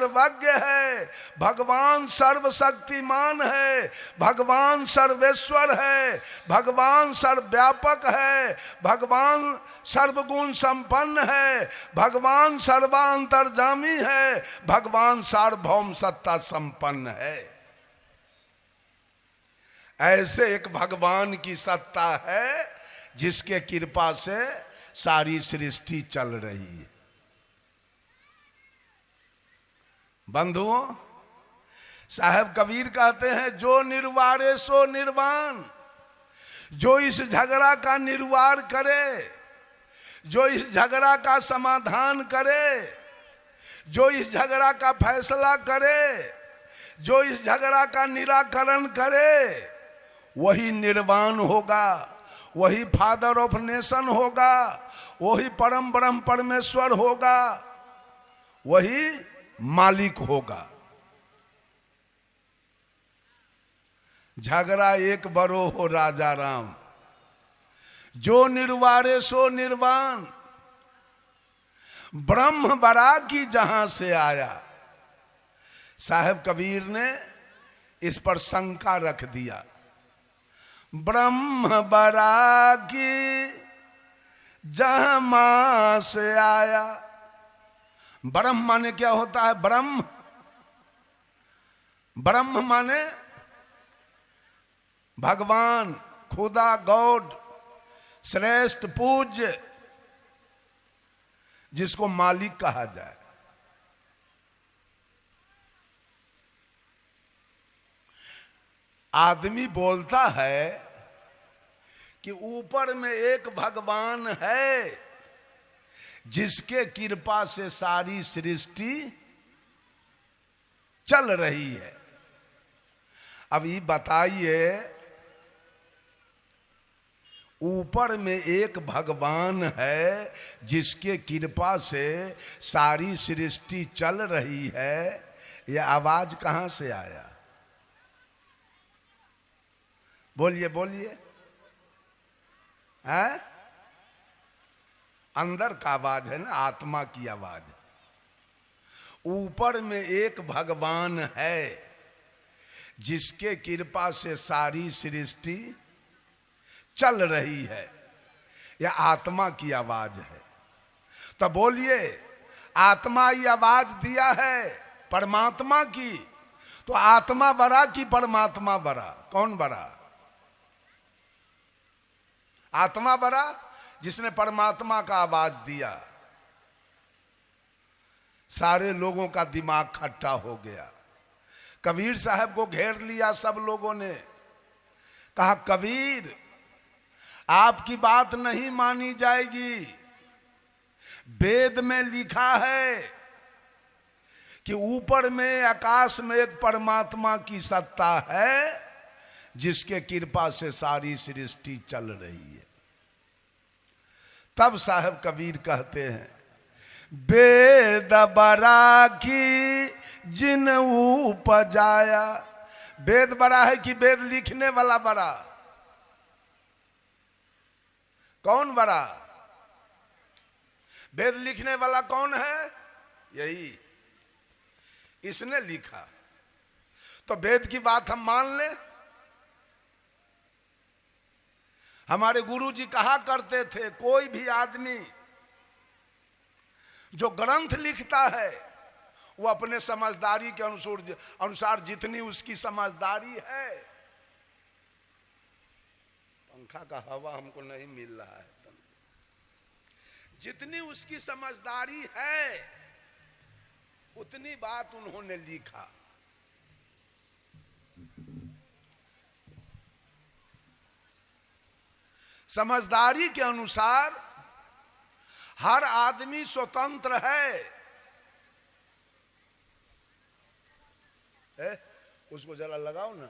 सर्वज्ञ है, भगवान सर्वशक्तिमान है, भगवान सर्वेश्वर है, भगवान सर्वव्यापक है, भगवान सर्वगुण संपन्न है, भगवान सर्वांतर्यामी है, भगवान सार्वभौम सत्ता संपन्न है। ऐसे एक भगवान की सत्ता है जिसके कृपा से सारी सृष्टि चल रही है। बंधुओं, साहब कबीर कहते हैं, जो निर्वारे सो निर्वाण, जो इस झगड़ा का निर्वार करे, जो इस झगड़ा का समाधान करे, जो इस झगड़ा का फैसला करे, जो इस झगड़ा का निराकरण करे, वही निर्वाण होगा, वही फादर ऑफ नेशन होगा, वही परम ब्रह्म परमेश्वर होगा, वही मालिक होगा। झगड़ा एक बरो हो राजा राम, जो निर्वारे सो निर्वाण, ब्रह्म बरा की जहां से आया। साहब कबीर ने इस पर शंका रख दिया, ब्रह्म बरा की जहां मां से आया। ब्रह्म माने क्या होता है? ब्रह्म, ब्रह्म माने भगवान, खुदा, गॉड, श्रेष्ठ, पूज्य, जिसको मालिक कहा जाए। आदमी बोलता है कि ऊपर में एक भगवान है जिसके कृपा से सारी सृष्टि चल रही है। अब ये बताइए, ऊपर में एक भगवान है जिसके कृपा से सारी सृष्टि चल रही है, यह आवाज कहां से आया? बोलिए बोलिए, है? अंदर का आवाज है ना, आत्मा की आवाज। ऊपर में एक भगवान है जिसके कृपा से सारी सृष्टि चल रही है, यह आत्मा की आवाज है। तो बोलिए, आत्मा ये आवाज दिया है परमात्मा की, तो आत्मा बड़ा कि परमात्मा बड़ा? कौन बड़ा? आत्मा बड़ा जिसने परमात्मा का आवाज दिया। सारे लोगों का दिमाग खट्टा हो गया। कबीर साहब को घेर लिया सब लोगों ने, कहा कबीर आपकी बात नहीं मानी जाएगी। वेद में लिखा है कि ऊपर में आकाश में एक परमात्मा की सत्ता है जिसके कृपा से सारी सृष्टि चल रही है। तब साहब कबीर कहते हैं, वेद बड़ा की जिन उपजाया। वेद बड़ा है कि वेद लिखने वाला बड़ा? कौन बड़ा? वेद लिखने वाला कौन है? यही, इसने लिखा। तो वेद की बात हम मान लें। हमारे गुरुजी कहा करते थे, कोई भी आदमी जो ग्रंथ लिखता है वो अपने समझदारी के अनुसार जितनी उसकी समझदारी है, पंखा का हवा हमको नहीं मिल रहा है, जितनी उसकी समझदारी है उतनी बात उन्होंने लिखा। समझदारी के अनुसार हर आदमी स्वतंत्र है। उसको जरा लगाओ ना,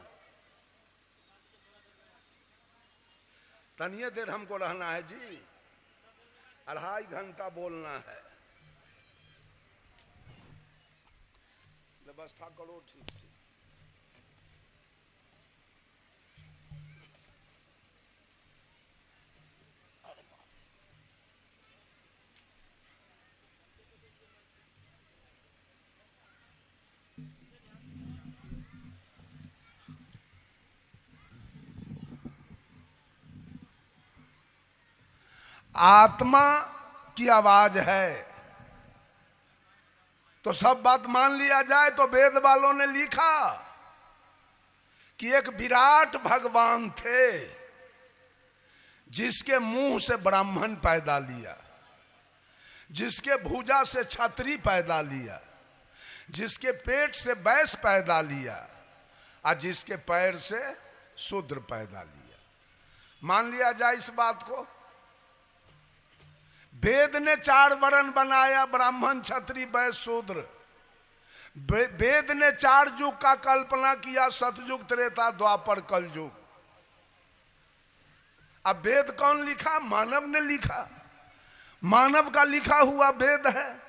तनिए देर हमको रहना है जी, 2.5 घंटा बोलना है। व्यवस्था करो ठीक से। आत्मा की आवाज है। तो सब बात मान लिया जाए तो वेद वालों ने लिखा कि एक विराट भगवान थे जिसके मुंह से ब्राह्मण पैदा लिया, जिसके भुजा से क्षत्रिय पैदा लिया, जिसके पेट से वैश्य पैदा लिया और जिसके पैर से शूद्र पैदा लिया। मान लिया जाए इस बात को। वेद ने 4 वर्ण बनाया, ब्राह्मण क्षत्रिय वैश्य शूद्र। वेद ने 4 युग का कल्पना किया, सतयुग त्रेता द्वापर कलयुग। अब वेद कौन लिखा? मानव ने लिखा। मानव का लिखा हुआ वेद है।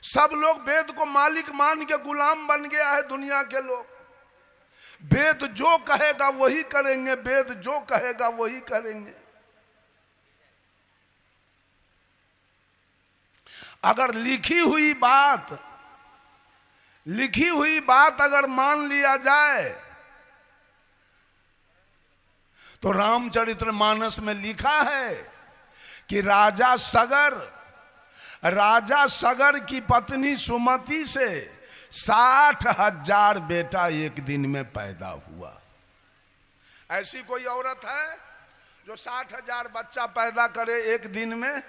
सब लोग वेद को मालिक मान के गुलाम बन गया है दुनिया के लोग। वेद जो कहेगा वही करेंगे, वेद जो कहेगा वही करेंगे। अगर लिखी हुई बात अगर मान लिया जाए तो रामचरितमानस में लिखा है कि राजा सगर की पत्नी सुमति से 60,000 बेटा एक दिन में पैदा हुआ। ऐसी कोई औरत है जो 60,000 बच्चा पैदा करे एक दिन में?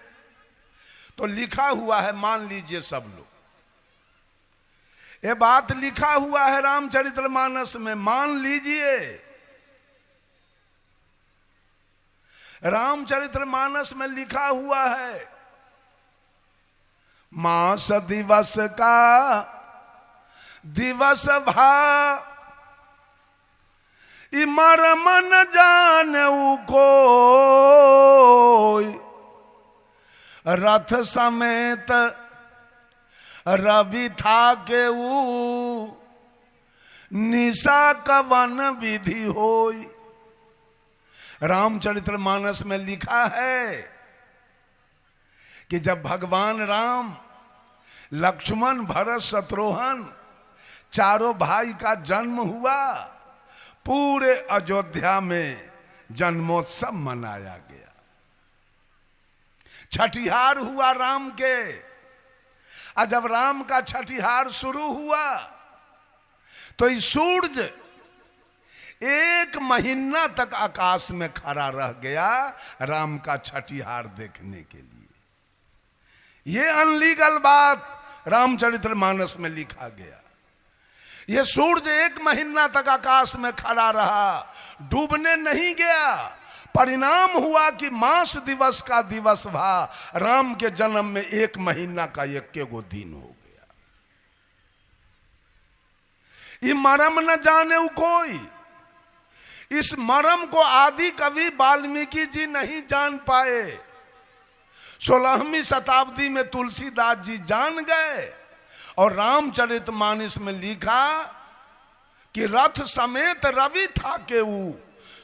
तो लिखा हुआ है, मान लीजिए सब लोग, ये बात लिखा हुआ है रामचरितमानस में, मान लीजिए। रामचरितमानस में लिखा हुआ है मास दिवस का दिवस भा मरम न जानऊ कोई, रथ समेत रवि था के निशा कवन विधि होई। रामचरितमानस में लिखा है कि जब भगवान राम, लक्ष्मण, भरत, शत्रुघ्न चारों भाई का जन्म हुआ, पूरे अयोध्या में जन्मोत्सव मनाया गया। छठिहार हुआ राम के, और जब राम का छठिहार शुरू हुआ तो इस सूरज 1 महीना तक आकाश में खड़ा रह गया राम का छठिहार देखने के लिए। ये अनलीगल बात रामचरितमानस में लिखा गया। ये सूरज 1 महीना तक आकाश में खड़ा रहा, डूबने नहीं गया। परिणाम हुआ कि मास दिवस का दिवस भा, राम के जन्म में 1 महीना का 1 दिन हो गया। ये मरम न जाने कोई, इस मरम को आदि कवि वाल्मीकि जी नहीं जान पाए। 16वीं शताब्दी में तुलसीदास जी जान गए और रामचरितमानस में लिखा कि रथ समेत रवि था केऊ,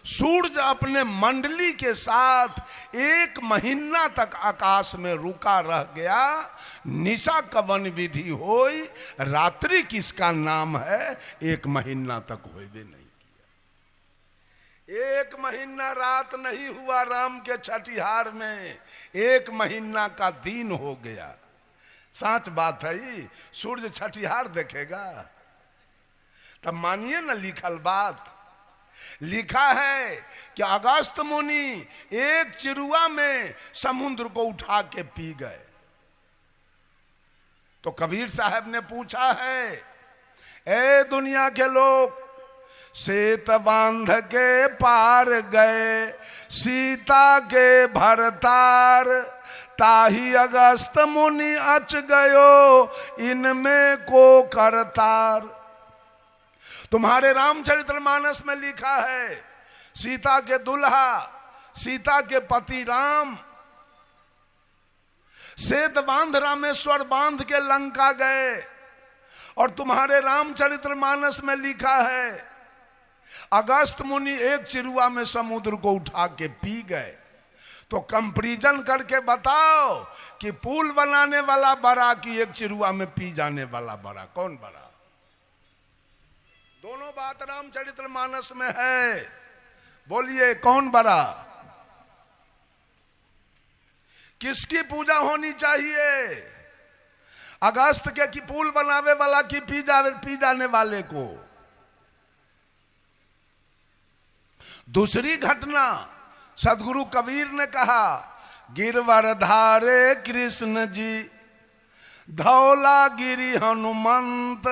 सूरज अपने मंडली के साथ 1 महीना तक आकाश में रुका रह गया। निशा कवन विधि होई, रात्रि किसका नाम है? 1 महीना तक होइबे नहीं किया। 1 महीना रात नहीं हुआ राम के छठिहार में, 1 महीना का दिन हो गया। सच बात है, ये सूर्य छठिहार देखेगा तब मानिए ना लिखल बात। लिखा है कि अगस्त मुनि एक चिरुआ में समुद्र को उठा के पी गए। तो कबीर साहब ने पूछा है, ए दुनिया के लोग, सेत बांध के पार गए सीता के भरतार, ताही अगस्त मुनि अच गयो इनमें को करतार। तुम्हारे रामचरितमानस में लिखा है सीता के दुल्हा, सीता के पति राम सेत बांध रामेश्वर बांध के लंका गए, और तुम्हारे रामचरितमानस में लिखा है अगस्त मुनि एक चिरुआ में समुद्र को उठा के पी गए। तो कंपैरिजन करके बताओ कि पुल बनाने वाला बड़ा कि एक चिरुआ में पी जाने वाला बड़ा, कौन बड़ा? दोनों बात रामचरितमानस में है, बोलिए कौन बड़ा? किसकी पूजा होनी चाहिए? अगस्त के की पुल बनावे वाला की पी जाने वाले को? दूसरी घटना सदगुरु कबीर ने कहा, गिरवर धारे कृष्ण जी, धौला गिरी हनुमंत,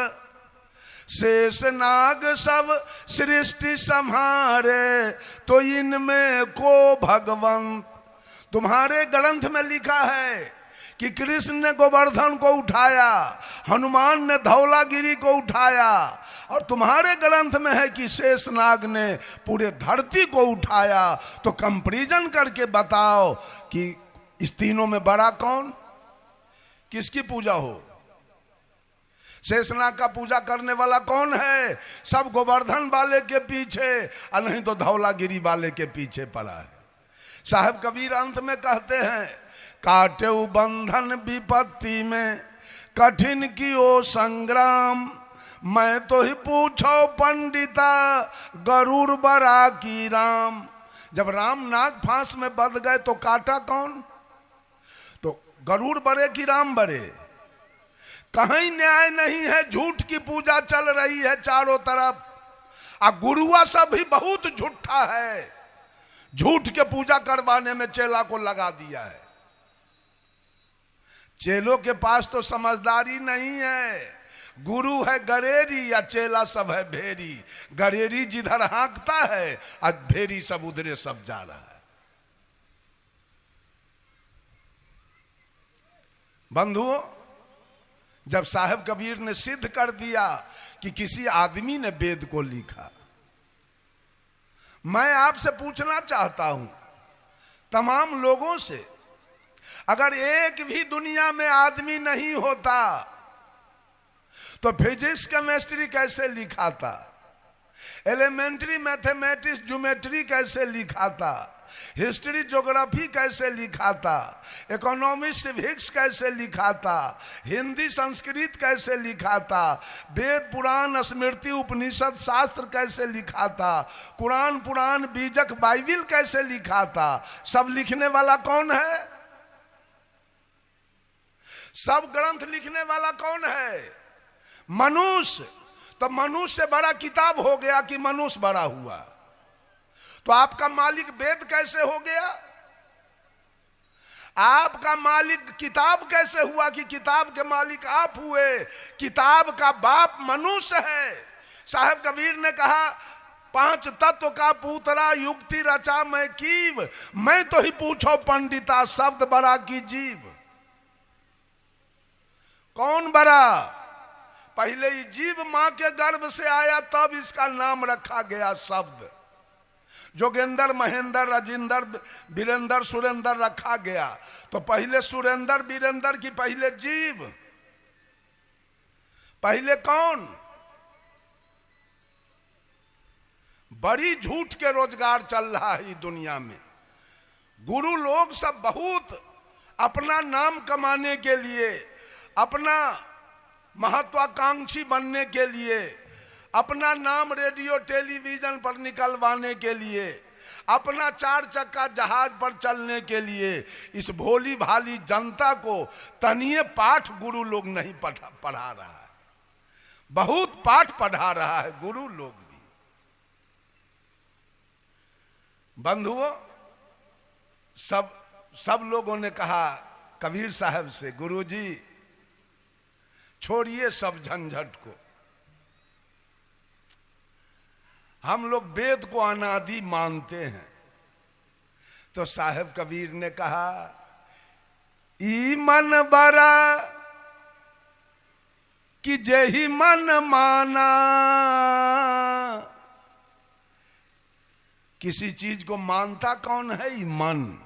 शेष नाग सब सृष्टि संहारे, तो इनमें को भगवंत। तुम्हारे ग्रंथ में लिखा है कि कृष्ण ने गोवर्धन को उठाया, हनुमान ने धौलागिरी को उठाया, और तुम्हारे ग्रंथ में है कि शेषनाग ने पूरे धरती को उठाया। तो कंपैरिजन करके बताओ कि इस तीनों में बड़ा कौन? किसकी पूजा हो? शेषनाग का पूजा करने वाला कौन है? सब गोवर्धन वाले के पीछे, और नहीं तो धौलागिरी वाले के पीछे पड़ा है। साहब कबीर अंत में कहते हैं, काटे बंधन विपत्ति में, कठिन कियो संग्राम, मैं तो ही पूछो पंडिता, गरुड़ बरा की राम। जब राम नाग फांस में बंध गए तो काटा कौन? तो गरुड़ बरे की राम बरे? कहीं न्याय नहीं है, झूठ की पूजा चल रही है चारों तरफ। गुरुआ सब भी बहुत झूठा है, झूठ के पूजा करवाने में चेला को लगा दिया है। चेलों के पास तो समझदारी नहीं है। गुरु है गरेरी या चेला सब है भेरी। गरेरी जिधर हाँकता है, आज भेरी सब उधरे सब जा रहा है। बंधुओं, जब साहब कबीर ने सिद्ध कर दिया कि किसी आदमी ने वेद को लिखा, मैं आपसे पूछना चाहता हूं तमाम लोगों से, अगर एक भी दुनिया में आदमी नहीं होता तो फिजिक्स केमिस्ट्री कैसे लिखा था? एलिमेंट्री मैथमेटिक्स ज्योमेट्री कैसे लिखा था? हिस्ट्री ज्योग्राफी कैसे लिखा था? इकोनॉमिक्स सिविक्स कैसे लिखा था? हिंदी संस्कृत कैसे लिखा था? वेद पुराण स्मृति उपनिषद शास्त्र कैसे लिखा था? कुरान पुराण बीजक बाइबिल कैसे लिखा था? सब लिखने वाला कौन है? सब ग्रंथ लिखने वाला कौन है? मनुष्य। तो मनुष्य से बड़ा किताब हो गया कि मनुष्य बड़ा हुआ? तो आपका मालिक वेद कैसे हो गया? आपका मालिक किताब कैसे हुआ कि किताब के मालिक आप हुए? किताब का बाप मनुष्य है। साहब कबीर ने कहा, पांच तत्व का पूतरा युक्ति रचा मैं कीव, मैं तो ही पूछो पंडिता, शब्द बड़ा की जीव। कौन बड़ा? पहले ही जीव मां के गर्भ से आया, तब इसका नाम रखा गया शब्द। जोगेंद्र महेंद्र राजेंद्र वीरेंद्र सुरेंद्र रखा गया। तो पहले सुरेंद्र वीरेंद्र की पहले जीव? पहले कौन? बड़ी झूठ के रोजगार चल रहा है दुनिया में। गुरु लोग सब बहुत अपना नाम कमाने के लिए, अपना महत्वाकांक्षी बनने के लिए, अपना नाम रेडियो टेलीविजन पर निकलवाने के लिए, अपना 4 चक्का जहाज पर चलने के लिए इस भोली भाली जनता को तनिए पाठ गुरु लोग नहीं पढ़ा रहा है। बहुत पाठ पढ़ा रहा है गुरु लोग भी। बंधुओं, सब लोगों ने कहा कबीर साहब से, गुरुजी छोड़िए सब झंझट को, हम लोग वेद को अनादि मानते हैं। तो साहब कबीर ने कहा, ई मन बरा कि जही मन माना। किसी चीज को मानता कौन है? ई मन।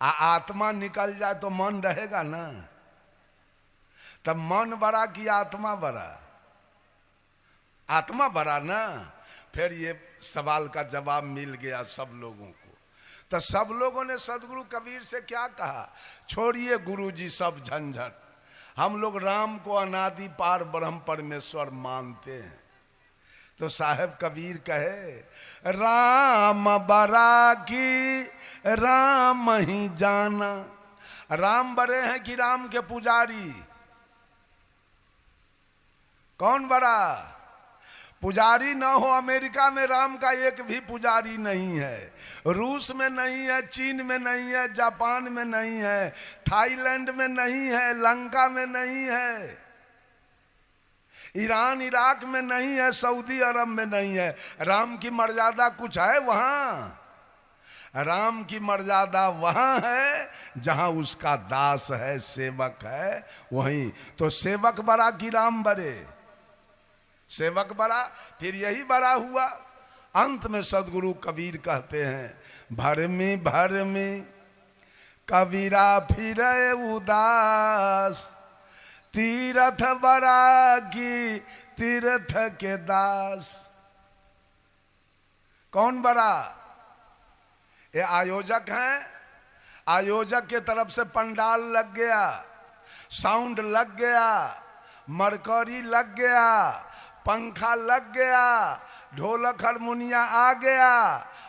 आत्मा निकल जाए तो मन रहेगा ना। तब मन बड़ा कि आत्मा बड़ा? आत्मा बड़ा ना। फिर ये सवाल का जवाब मिल गया सब लोगों को। तो सब लोगों ने सदगुरु कबीर से क्या कहा? छोड़िए गुरुजी सब झंझट, हम लोग राम को अनादि पार ब्रह्म परमेश्वर मानते हैं। तो साहब कबीर कहे राम बरा की राम ही जाना। राम बड़े हैं कि राम के पुजारी? कौन बड़ा? पुजारी ना हो। अमेरिका में राम का एक भी पुजारी नहीं है, रूस में नहीं है, चीन में नहीं है, जापान में नहीं है, थाईलैंड में नहीं है, लंका में नहीं है, ईरान इराक में नहीं है, सऊदी अरब में नहीं है। राम की मर्यादा कुछ है वहां? राम की मर्यादा वहां है जहां उसका दास है, सेवक है, वहीं। तो सेवक बड़ा कि राम बड़े? सेवक बड़ा, फिर यही बड़ा हुआ। अंत में सदगुरु कबीर कहते हैं भर में कबीरा फिर उदास, तीरथ बड़ा की तीर्थ के दास। कौन बड़ा? ये आयोजक हैं। आयोजक के तरफ से पंडाल लग गया, साउंड लग गया, मरकरी लग गया, पंखा लग गया, ढोलक हारमोनिया आ गया,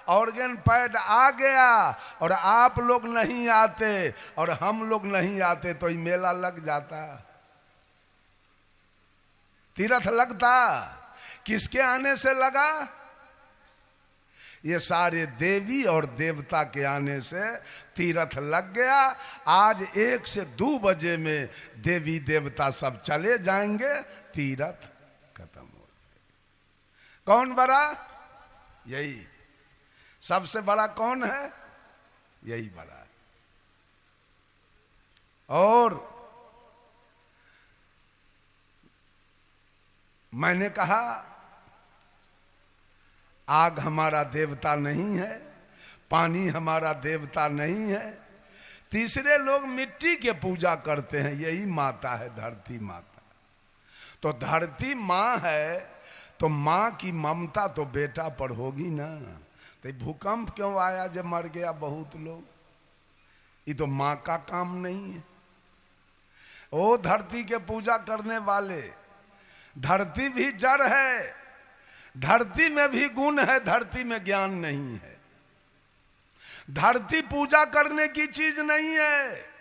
ऑर्गन पैड आ गया, और आप लोग नहीं आते और हम लोग नहीं आते तो ये मेला लग जाता, तीर्थ लगता। किसके आने से लगा? ये सारे देवी और देवता के आने से तीर्थ लग गया। आज 1 से 2 बजे में देवी देवता सब चले जाएंगे, तीर्थ खत्म हो जाएगा। कौन बड़ा? यही। सबसे बड़ा कौन है? यही बड़ा है। और मैंने कहा आग हमारा देवता नहीं है, पानी हमारा देवता नहीं है। तीसरे लोग मिट्टी के पूजा करते हैं, यही माता है, धरती माता। तो धरती माँ है तो माँ की ममता तो बेटा पर होगी ना। तो भूकंप क्यों आया जब मर गया बहुत लोग? ये तो माँ का काम नहीं है। ओ धरती के पूजा करने वाले, धरती भी जड़ है, धरती में भी गुण है, धरती में ज्ञान नहीं है। धरती पूजा करने की चीज नहीं है,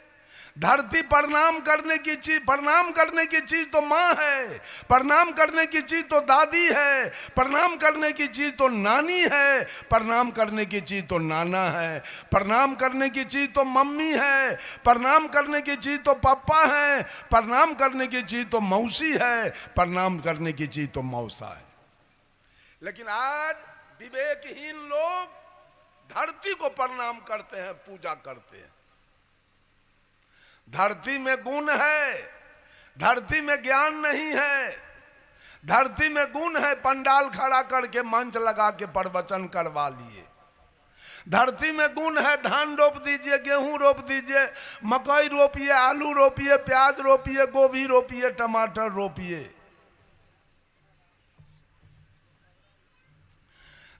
धरती प्रणाम करने की चीज। प्रणाम करने की चीज तो माँ है, प्रणाम करने की चीज तो दादी है, प्रणाम करने की चीज तो नानी है, प्रणाम करने की चीज तो नाना है, प्रणाम करने की चीज तो मम्मी है, प्रणाम करने की चीज तो पापा है, प्रणाम करने की चीज तो मौसी है, प्रणाम करने की चीज तो मौसा है। लेकिन आज विवेकहीन लोग धरती को प्रणाम करते हैं, पूजा करते हैं। धरती में गुण है, धरती में ज्ञान नहीं है। धरती में गुण है, पंडाल खड़ा करके मंच लगा के प्रवचन करवा लिए। धरती में गुण है, धान रोप दीजिए, गेहूं रोप दीजिए, मकई रोपिए, आलू रोपिए, प्याज रोपिए, गोभी रोपिए, टमाटर रोपिए।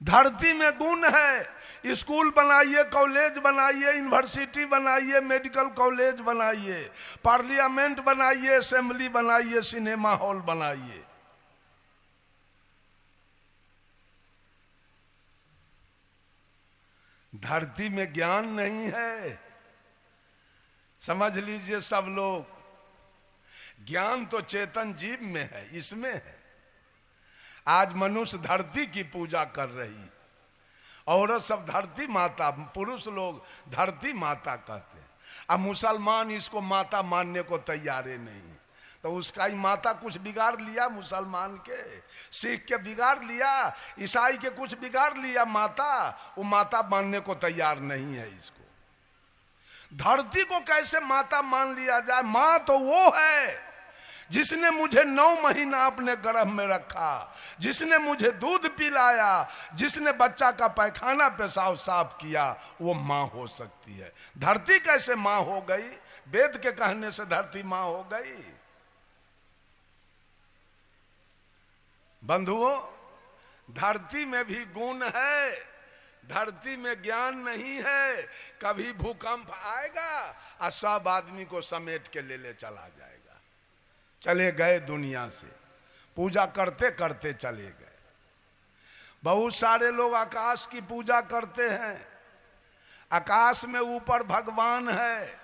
धरती में गुण है, स्कूल बनाइए, कॉलेज बनाइए, यूनिवर्सिटी बनाइए, मेडिकल कॉलेज बनाइए, पार्लियामेंट बनाइए, असेंबली बनाइए, सिनेमा हॉल बनाइए। धरती में ज्ञान नहीं है। समझ लीजिए सब लोग, ज्ञान तो चेतन जीव में है, इसमें है। आज मनुष्य धरती की पूजा कर रही, औरत सब धरती माता, पुरुष लोग धरती माता कहते हैं। अब मुसलमान इसको माता मानने को तैयार नहीं, तो उसका ही माता कुछ बिगाड़ लिया मुसलमान के, सिख के बिगाड़ लिया, ईसाई के कुछ बिगाड़ लिया माता, वो माता मानने को तैयार नहीं है इसको। धरती को कैसे माता मान लिया जाए? माँ तो वो है जिसने मुझे 9 महीना अपने गर्भ में रखा, जिसने मुझे दूध पिलाया, जिसने बच्चा का पैखाना पेशाब साफ किया, वो माँ हो सकती है। धरती कैसे माँ हो गई? वेद के कहने से धरती माँ हो गई। बंधुओं, धरती में भी गुण है, धरती में ज्ञान नहीं है। कभी भूकंप आएगा और सब आदमी को समेट के ले चला जाएगा। चले गए दुनिया से, पूजा करते करते चले गए। बहुत सारे लोग आकाश की पूजा करते हैं, आकाश में ऊपर भगवान है।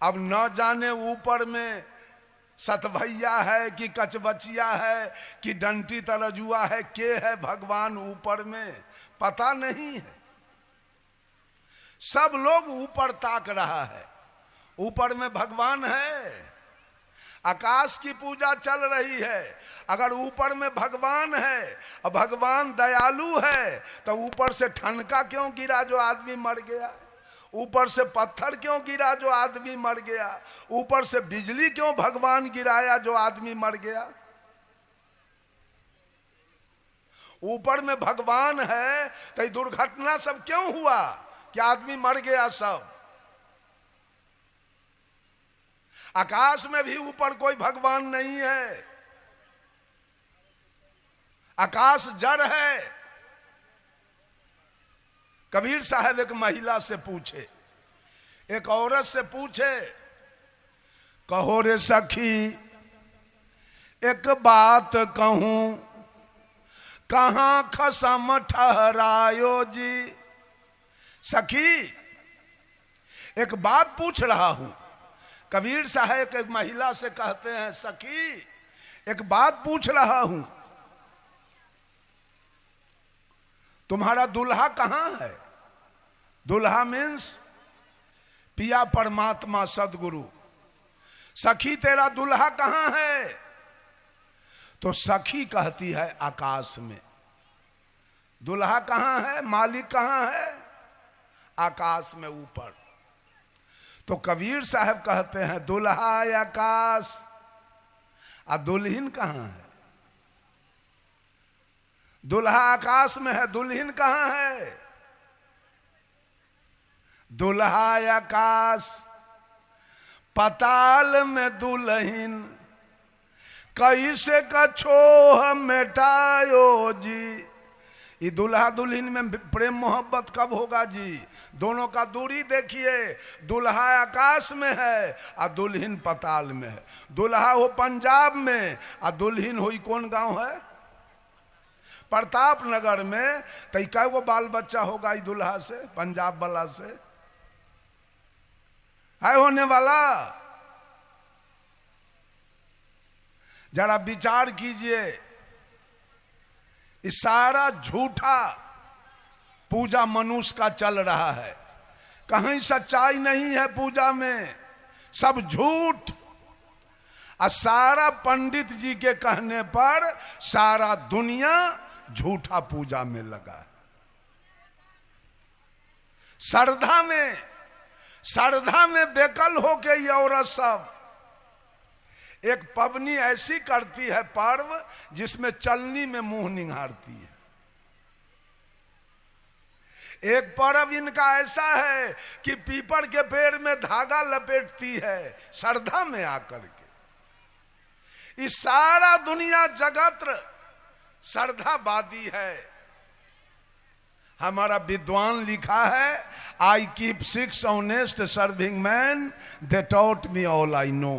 अब न जाने ऊपर में सतभैया है कि कचबचिया है कि डंटी तरजुआ है, के है भगवान ऊपर में पता नहीं है। सब लोग ऊपर ताक रहा है, ऊपर में भगवान है। आकाश की पूजा चल रही है। अगर ऊपर में भगवान है और भगवान दयालु है तो ऊपर से ठनका क्यों गिरा जो आदमी मर गया? ऊपर से पत्थर क्यों गिरा जो आदमी मर गया? ऊपर से बिजली क्यों भगवान गिराया जो आदमी मर गया? ऊपर में भगवान है तो ये दुर्घटना सब क्यों हुआ कि आदमी मर गया सब? आकाश में भी ऊपर कोई भगवान नहीं है, आकाश जड़ है। कबीर साहब एक महिला से पूछे, एक औरत से पूछे, कहो रे सखी एक बात कहूं, कहां खसम ठहरायो जी। सखी एक बात पूछ रहा हूं। कबीर साहब एक महिला से कहते हैं, सखी एक बात पूछ रहा हूं, तुम्हारा दुल्हा कहां है? दुल्हा मीन्स पिया परमात्मा सदगुरु। सखी तेरा दुल्हा कहां है? तो सखी कहती है आकाश में। दुल्हा कहां है, मालिक कहां है? आकाश में ऊपर। तो कबीर साहब कहते हैं दुल्हा आकाश और दुल्हन कहां है? दुल्हा आकाश में है, दुल्हन कहां है? दुल्हा आकाश पताल में दुल्हन, कैसे का छोह मिटायो जी। ये दुल्हा दुल्हन में प्रेम मोहब्बत कब होगा जी? दोनों का दूरी देखिए, दुल्हा आकाश में है और दुल्हन पताल में है। दुल्हा हो पंजाब में और दुल्हन हो कौन गांव है? प्रताप नगर में। तो कै वो बाल बच्चा होगा ये दुल्हा से, पंजाब वाला से? है होने वाला? जरा विचार कीजिए, इस सारा झूठा पूजा मनुष्य का चल रहा है, कहीं सच्चाई नहीं है पूजा में, सब झूठ। और सारा पंडित जी के कहने पर सारा दुनिया झूठा पूजा में लगा है। श्रद्धा में बेकल हो के ये औरत सब एक पवनी ऐसी करती है, पर्व जिसमें चलनी में मुंह निंघारती है। एक पर्व इनका ऐसा है कि पीपल के पेड़ में धागा लपेटती है श्रद्धा में आकर के। इस सारा दुनिया जगत श्रद्धावादी है। हमारा विद्वान लिखा है, I keep 6 honest serving man, they taught me all I know.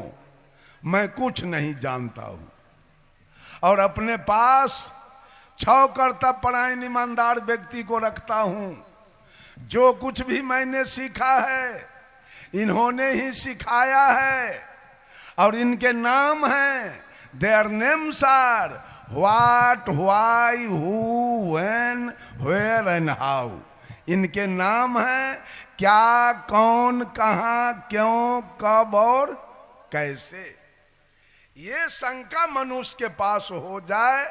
मैं कुछ नहीं जानता हूं और अपने पास 6 कर्तव्यपरायण ईमानदार व्यक्ति को रखता हूं। जो कुछ भी मैंने सीखा है इन्होंने ही सिखाया है और इनके नाम हैं, their names are what, why, who, when, where and how. इनके नाम हैं क्या, कौन, कहां, क्यों, कब और कैसे। ये शंका मनुष्य के पास हो जाए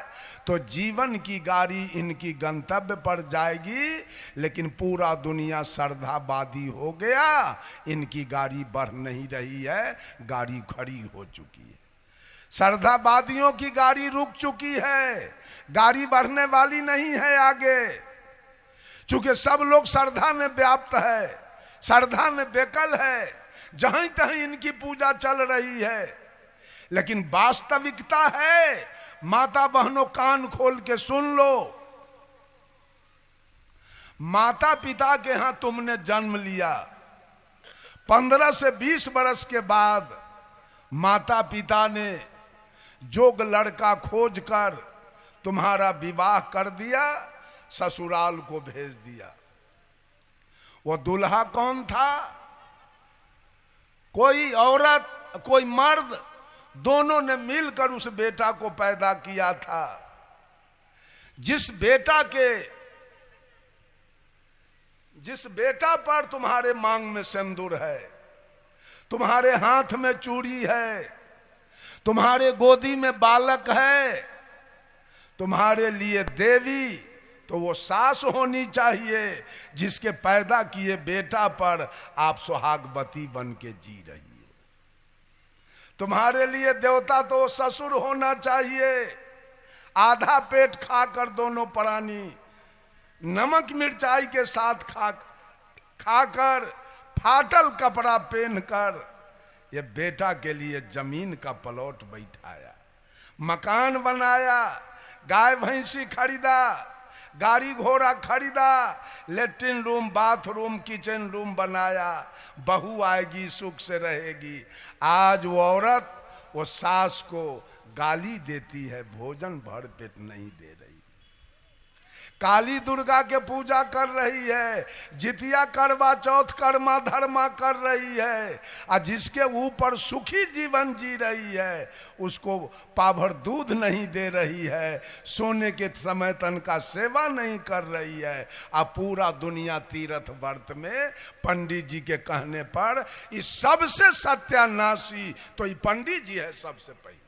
तो जीवन की गाड़ी इनकी गंतव्य पर जाएगी। लेकिन पूरा दुनिया श्रद्धावादी हो गया, इनकी गाड़ी बढ़ नहीं रही है, गाड़ी खड़ी हो चुकी है। श्रद्धावादियों की गाड़ी रुक चुकी है, गाड़ी बढ़ने वाली नहीं है आगे। चूंकि सब लोग श्रद्धा में व्याप्त है, श्रद्धा में बेकल है, जहां तहीं इनकी पूजा चल रही है। लेकिन वास्तविकता है, माता बहनों कान खोल के सुन लो, माता पिता के यहां तुमने जन्म लिया, 15 से 20 वर्ष के बाद माता पिता ने जोग लड़का खोज कर तुम्हारा विवाह कर दिया, ससुराल को भेज दिया। वो दूल्हा कौन था? कोई औरत कोई मर्द, दोनों ने मिलकर उस बेटा को पैदा किया था। जिस बेटा पर तुम्हारे मांग में सिंदूर है, तुम्हारे हाथ में चूड़ी है, तुम्हारे गोदी में बालक है, तुम्हारे लिए देवी, तो वो सास होनी चाहिए जिसके पैदा किए बेटा पर आप सुहागवती बन के जी रही हो। तुम्हारे लिए देवता तो वो ससुर होना चाहिए, आधा पेट खाकर दोनों प्राणी नमक मिर्चाई के साथ खाकर फाटल कपड़ा पहनकर ये बेटा के लिए जमीन का प्लॉट बैठाया, मकान बनाया, गाय भैंसी खरीदा, गाड़ी घोड़ा खरीदा, latrine room, bathroom, kitchen room बनाया, बहू आएगी सुख से रहेगी। आज वो औरत वो सास को गाली देती है, भोजन भर पेट नहीं दे रही, काली दुर्गा के पूजा कर रही है, जितिया करवा चौथ कर्मा धर्मा कर रही है, और जिसके ऊपर सुखी जीवन जी रही है उसको पाभर दूध नहीं दे रही है, सोने के समय तन का सेवा नहीं कर रही है। और पूरा दुनिया तीर्थ व्रत में पंडित जी के कहने पर इस सबसे सत्यानाशी तो ये पंडित जी है सबसे पहले।